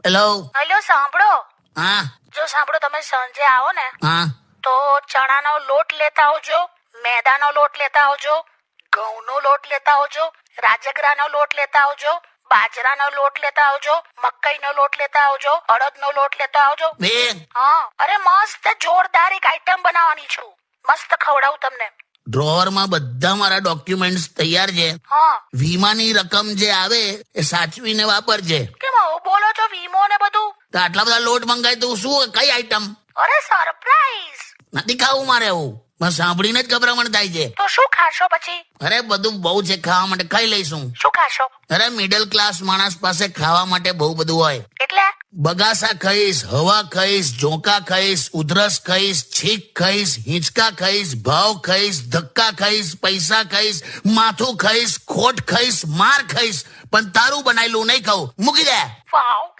Hello. Hello, સાંભળો. હા જો સાંભળો, તમે સાંજે આવો ને હા તો ચણાનો લોટ લેતા આવજો, મેદાનો લોટ લેતા આવજો, ઘઉંનો લોટ લેતા આવજો, રાજગરાનો લોટ લેતા આવજો, બાજરાનો લોટ લેતા આવજો, મકાઈનો લોટ લેતા આવજો, અડદનો લોટ લેતા આવજો. બેન, હા, અરે મસ્ત જોરદાર એક આઈટમ બનાવવાની છું. મસ્ત ખવડાવું તમને. ડ્રોવરમાં બધા મારા ડોક્યુમેન્ટ્સ તૈયાર છે. હા, વીમાની રકમ જે આવે એ સાચવીને વાપરજે. કેમ આવું બોલો છો? વીમો ને બધું? તો આટલા બધા લોટ મંગાય તો શું કઈ આઈટમ અરે સરપ્રાઈઝ. નથી ખાવું મારે. એવું બસ સાંભળીને જ ગભરામણ થાય છે. તો શું ખાશો પછી? અરે બધું બહુ છે ખાવા માટે, ખાઈ લઈશું. શું ખાશો? અરે મિડલ ક્લાસ માણસ પાસે ખાવા માટે બહુ બધું હોય. એટલે બગાસા ખાઈશ, હવા ખાઈશ, ઝોંકા ખાઈશ, ઉધરસ ખાઈશ, છીંક ખાઈશ, હિંચકા ખાઈશ, ભાવ ખાઈશ, ધક્કા ખાઈશ, પૈસા ખાઈશ, માથું ખાઈશ, ખોટ ખાઈશ, માર ખાઈશ, પણ તારું બનાયેલું નહીં ખાવું. મૂકી દે. વાવ.